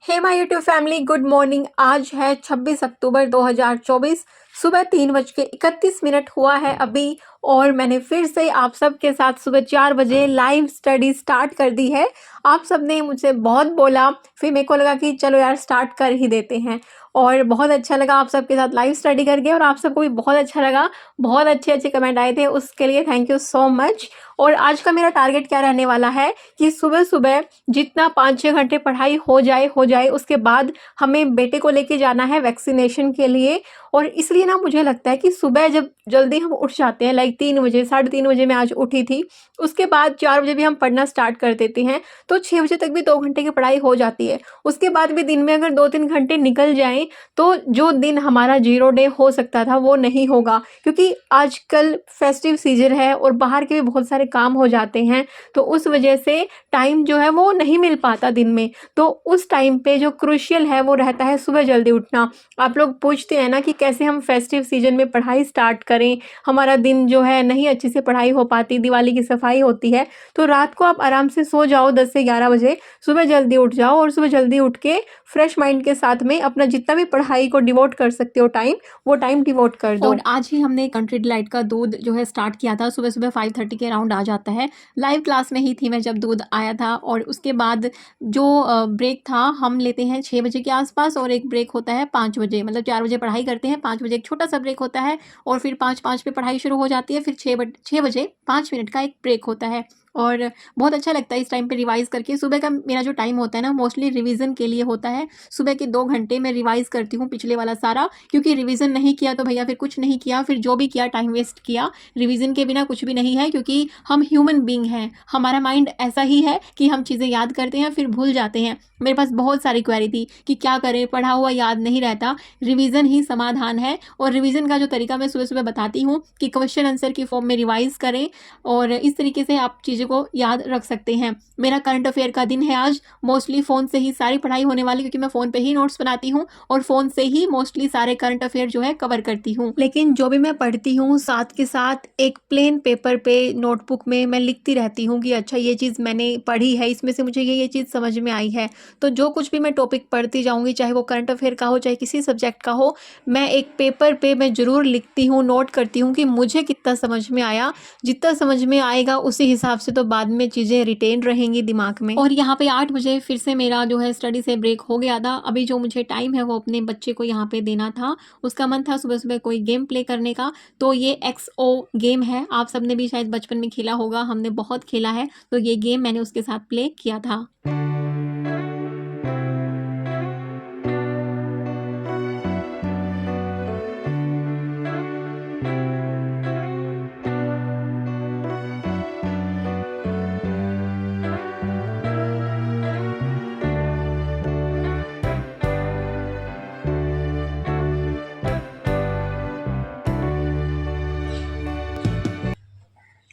Hey my YouTube family, good morning. आज है 26 अक्टूबर 2024। सुबह 3:31 हुआ है अभी, और मैंने फिर से आप सबके साथ सुबह 4 बजे लाइव स्टडी स्टार्ट कर दी है। आप सब ने मुझसे बहुत बोला, फिर मेरे को लगा कि चलो यार स्टार्ट कर ही देते हैं, और बहुत अच्छा लगा आप सबके साथ लाइव स्टडी करके, और आप सबको भी बहुत अच्छा लगा। बहुत अच्छे अच्छे कमेंट आए थे, उसके लिए थैंक यू सो मच। और आज का मेरा टारगेट क्या रहने वाला है कि सुबह सुबह जितना 5-6 घंटे पढ़ाई हो जाए, उसके बाद हमें बेटे को लेके जाना है वैक्सीनेशन के लिए। और इसलिए ना मुझे लगता है कि सुबह जब जल्दी हम उठ जाते हैं, लाइक 3 बजे, 3:30 बजे मैं आज उठी थी, उसके बाद 4 बजे भी हम पढ़ना स्टार्ट कर देते हैं, तो 6 बजे तक भी 2 घंटे की पढ़ाई हो जाती है। उसके बाद भी दिन में अगर 2-3 घंटे निकल जाएं, तो जो दिन हमारा 0 डे हो सकता था वो नहीं होगा, क्योंकि आजकल फेस्टिव सीजन है और बाहर के भी बहुत सारे काम हो जाते हैं, तो उस वजह से टाइम जो है वो नहीं मिल पाता दिन में। तो उस टाइम पे जो क्रूशियल है वो रहता है सुबह जल्दी उठना। आप लोग पूछते हैं ना कि कैसे हम फेस्टिव सीजन में पढ़ाई स्टार्ट करें, हमारा दिन जो है नहीं अच्छे से पढ़ाई हो पाती, दिवाली की सफाई होती है, तो रात को आप आराम से सो जाओ 10 से 11 बजे, सुबह जल्दी उठ जाओ, और सुबह जल्दी उठ के फ्रेश माइंड के साथ में अपना जितना भी पढ़ाई को डिवोट कर सकते हो टाइम, वो टाइम डिवोट कर दो। और आज ही हमने कंट्री डिलाइट का दूध जो है स्टार्ट किया था। सुबह सुबह 5:30 के अराउंड आ जाता है। लाइव क्लास में ही थी मैं जब दूध आया था, और उसके बाद जो ब्रेक था हम लेते हैं 6 बजे के आसपास, और एक ब्रेक होता है 5 बजे, मतलब 4 बजे पढ़ाई करते हैं, 5 बजे एक छोटा सा ब्रेक होता है, और फिर 5:05 पे पढ़ाई शुरू हो जाती है, फिर 6 बजे 5 मिनट का एक ब्रेक होता है। और बहुत अच्छा लगता है इस टाइम पे रिवाइज़ करके। सुबह का मेरा जो टाइम होता है ना, मोस्टली रिवीजन के लिए होता है। सुबह के 2 घंटे मैं रिवाइज़ करती हूँ पिछले वाला सारा, क्योंकि रिवीजन नहीं किया तो भैया फिर कुछ नहीं किया, फिर जो भी किया टाइम वेस्ट किया। रिवीजन के बिना कुछ भी नहीं है, क्योंकि हम ह्यूमन बीइंग हैं, हमारा माइंड ऐसा ही है कि हम चीज़ें याद करते हैं फिर भूल जाते हैं। मेरे पास बहुत सारी क्वेरी थी कि क्या करें, पढ़ा हुआ याद नहीं रहता, रिवीजन ही समाधान है। और रिवीजन का जो तरीका मैं सुबह सुबह बताती हूँ कि क्वेश्चन आंसर की फॉर्म में रिवाइज़ करें, और इस तरीके से आप चीज़ों को याद रख सकते हैं। मेरा करंट अफेयर का दिन है आज। मोस्टली फ़ोन से ही सारी पढ़ाई होने वाली, क्योंकि मैं फ़ोन पे ही नोट्स बनाती हूँ, और फ़ोन से ही मोस्टली सारे करंट अफेयर जो है कवर करती हूँ। लेकिन जो भी मैं पढ़ती हूँ, साथ के साथ एक प्लेन पेपर पे नोटबुक में मैं लिखती रहती हूँ कि अच्छा ये चीज़ मैंने पढ़ी है, इसमें से मुझे ये चीज़ समझ में आई है। तो जो कुछ भी मैं टॉपिक पढ़ती जाऊँगी, चाहे वो करंट अफेयर का हो, चाहे किसी सब्जेक्ट का हो, मैं एक पेपर पे मैं ज़रूर लिखती हूँ, नोट करती हूँ कि मुझे कितना समझ में आया। जितना समझ में आएगा उसी हिसाब से तो बाद में चीज़ें रिटेन रहेंगी दिमाग में। और यहाँ पे 8 बजे फिर से मेरा जो है स्टडी से ब्रेक हो गया था। अभी जो मुझे टाइम है वो अपने बच्चे को यहाँ पे देना था। उसका मन था सुबह सुबह कोई गेम प्ले करने का, तो ये एक्सओ गेम है। आप सबने भी शायद बचपन में खेला होगा, हमने बहुत खेला है, तो ये गेम मैंने उसके साथ प्ले किया था।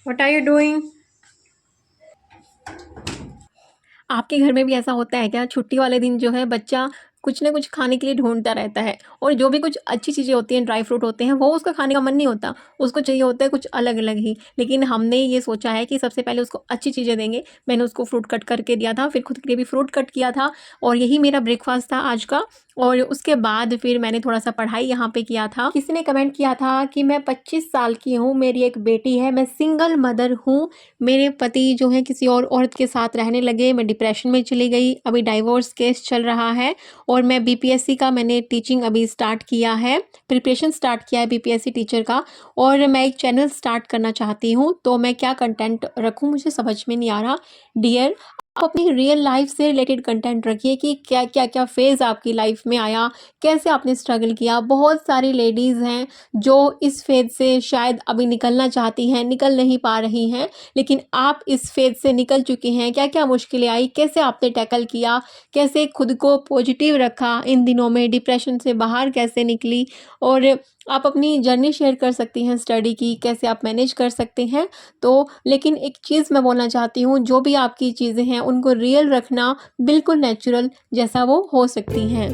What are you doing? आपके घर में भी ऐसा होता है क्या? छुट्टी वाले दिन जो है बच्चा कुछ ना कुछ खाने के लिए ढूँढता रहता है, और जो भी कुछ अच्छी चीज़ें होती हैं, ड्राई फ्रूट होते हैं, वो उसका खाने का मन नहीं होता, उसको चाहिए होता है कुछ अलग-अलग ही। लेकिन हमने ये सोचा है कि सबसे पहले उसको अच्छी चीज़ें देंगे। मैंने उसको फ्रूट कट करके दिया था, फिर खुद के लिए भी फ्रूट कट किया था, और यही मेरा ब्रेकफ़ास्ट था आज का। और उसके बाद फिर मैंने थोड़ा-सा पढ़ाई यहाँ पे किया था। किसी ने कमेंट किया था कि मैं 25 साल की हूँ, मेरी एक बेटी है, मैं सिंगल मदर हूँ, मेरे पति जो हैं किसी और औरत के साथ रहने लगे, मैं डिप्रेशन में चली गई, अभी डाइवोर्स केस चल रहा है, और मैं बीपीएससी का मैंने टीचिंग अभी स्टार्ट किया है, प्रिपरेशन स्टार्ट किया है बीपीएससी टीचर का, और मैं एक चैनल स्टार्ट करना चाहती हूँ, तो मैं क्या कंटेंट रखूँ मुझे समझ में नहीं आ रहा। डियर, आप अपनी रियल लाइफ से रिलेटेड कंटेंट रखिए कि क्या फेज़ आपकी लाइफ में आया, कैसे आपने स्ट्रगल किया। बहुत सारी लेडीज़ हैं जो इस फेज़ से शायद अभी निकलना चाहती हैं, निकल नहीं पा रही हैं, लेकिन आप इस फेज़ से निकल चुके हैं। क्या-क्या मुश्किलें आई, कैसे आपने टैकल किया, कैसे खुद को पॉजिटिव रखा इन दिनों में, डिप्रेशन से बाहर कैसे निकली, और आप अपनी जर्नी शेयर कर सकती हैं स्टडी की, कैसे आप मैनेज कर सकते हैं। तो लेकिन एक चीज़ मैं बोलना चाहती हूँ, जो भी आपकी चीज़ें हैं उनको रियल रखना, बिल्कुल नेचुरल जैसा वो हो सकती हैं।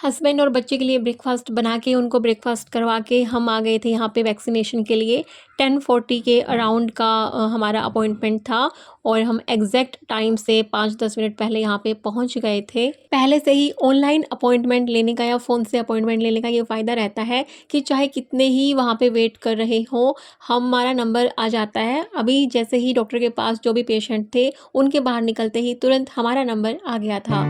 हस्बैंड और बच्चे के लिए ब्रेकफास्ट बना के उनको ब्रेकफास्ट करवा के हम आ गए थे यहाँ पे वैक्सीनेशन के लिए। 10:40 के अराउंड का हमारा अपॉइंटमेंट था और हम एग्जैक्ट टाइम से 5-10 मिनट पहले यहाँ पे पहुँच गए थे। पहले से ही ऑनलाइन अपॉइंटमेंट लेने का या फ़ोन से अपॉइंटमेंट लेने का ये फ़ायदा रहता है कि चाहे कितने ही वहाँ पे वेट कर रहे हों, हमारा नंबर आ जाता है। अभी जैसे ही डॉक्टर के पास जो भी पेशेंट थे उनके बाहर निकलते ही तुरंत हमारा नंबर आ गया था।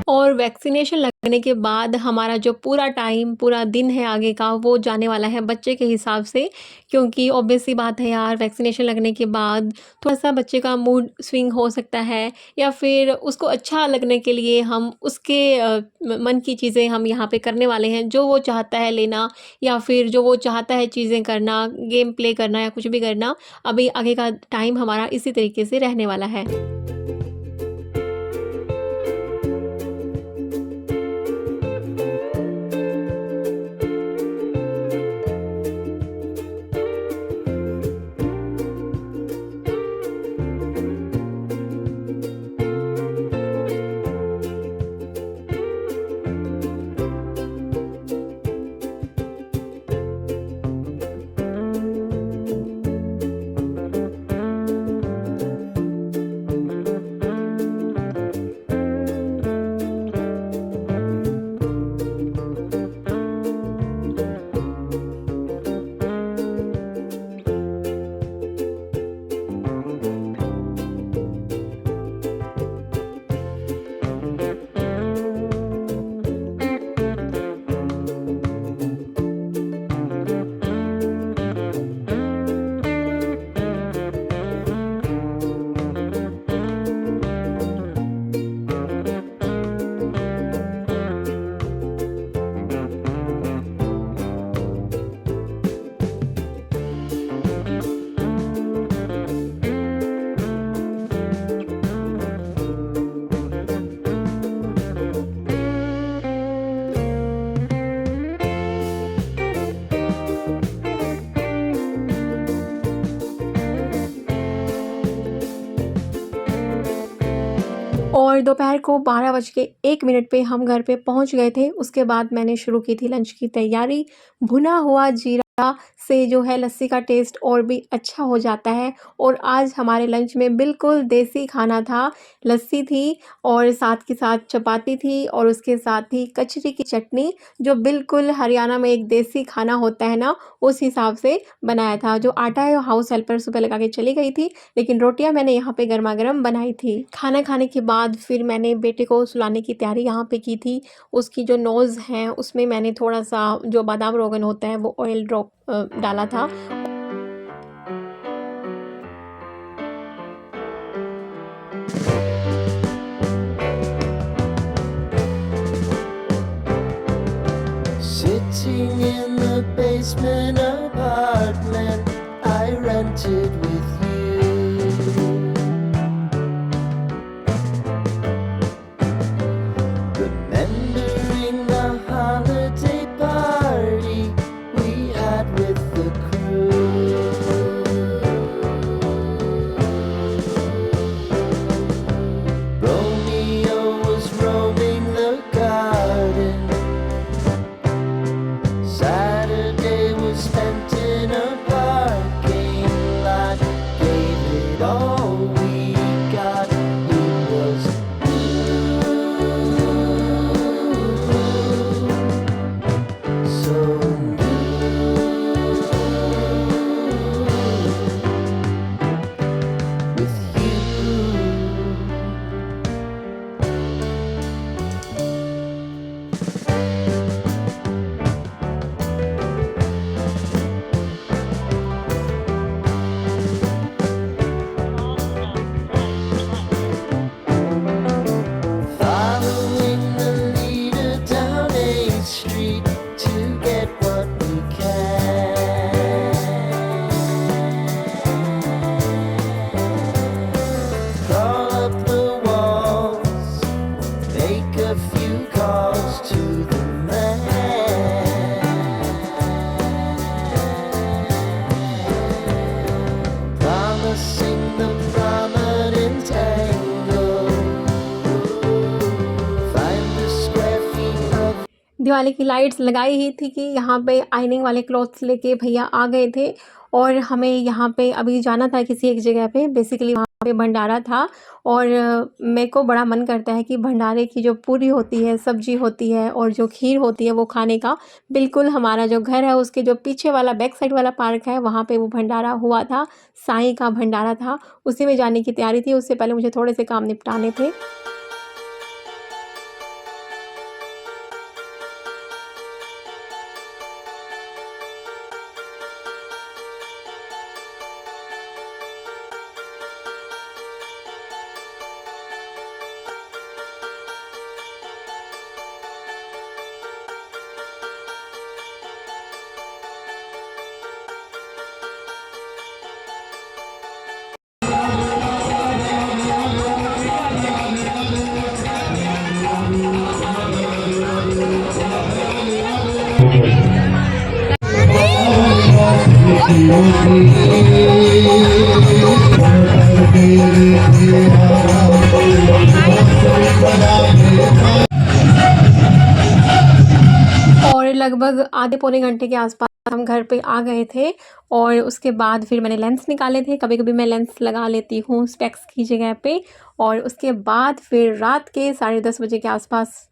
और वैक्सीनेशन लगने के बाद हमारा जो पूरा टाइम, पूरा दिन है आगे का, वो जाने वाला है बच्चे के हिसाब से, क्योंकि ऑब्वियस सी बात है यार, वैक्सीनेशन लगने के बाद थोड़ा-सा बच्चे का मूड स्विंग हो सकता है या फिर उसको अच्छा लगने के लिए हम उसके मन की चीज़ें हम यहाँ पे करने वाले हैं, जो वो चाहता है लेना या फिर जो वो चाहता है चीज़ें करना, गेम प्ले करना या कुछ भी करना, अभी आगे का टाइम हमारा इसी तरीके से रहने वाला है। और दोपहर को 12:01 पे हम घर पे पहुंच गए थे। उसके बाद मैंने शुरू की थी लंच की तैयारी। भुना हुआ जीरा से जो है लस्सी का टेस्ट और भी अच्छा हो जाता है और आज हमारे लंच में बिल्कुल देसी खाना था। लस्सी थी और साथ के साथ चपाती थी और उसके साथ ही कचरी की चटनी, जो बिल्कुल हरियाणा में एक देसी खाना होता है ना, उस हिसाब से बनाया था। जो आटा है वो हाउस हेल्पर सुबह लगा के चली गई थी, लेकिन रोटियां मैंने यहाँ पे गर्मा-गर्म बनाई थी। खाना खाने के बाद फिर मैंने बेटे को सुलाने की तैयारी यहाँ पे की थी। उसकी जो नोज़ है उसमें मैंने थोड़ा-सा जो बादाम रोगन होता है वो ऑयल ड्रॉप डाला था। Sitting in the basement apartment I rented with you, remembering the holiday party we had with the crew. Romeo was roaming the garden, Saturday was spent in a parking lot. Diwali की lights लगाई ही थी कि यहाँ पे ironing वाले clothes लेके भैया आ गए थे और हमें यहाँ पे अभी जाना था किसी एक जगह पे। बेसिकली वहाँ पे भंडारा था और मेरे को बड़ा मन करता है कि भंडारे की जो पूरी होती है, सब्जी होती है और जो खीर होती है वो खाने का। बिल्कुल हमारा जो घर है उसके जो पीछे वाला बैक साइड वाला पार्क है वहाँ पे वो भंडारा हुआ था, साईं का भंडारा था। उसी में जाने की तैयारी थी, उससे पहले मुझे थोड़े से काम निपटाने थे। और लगभग आधे पौने घंटे के आसपास हम घर पे आ गए थे और उसके बाद फिर मैंने लेंस निकाले थे। कभी-कभी मैं लेंस लगा लेती हूँ स्पेक्स की जगह पे और उसके बाद फिर रात के 10:30 बजे के आसपास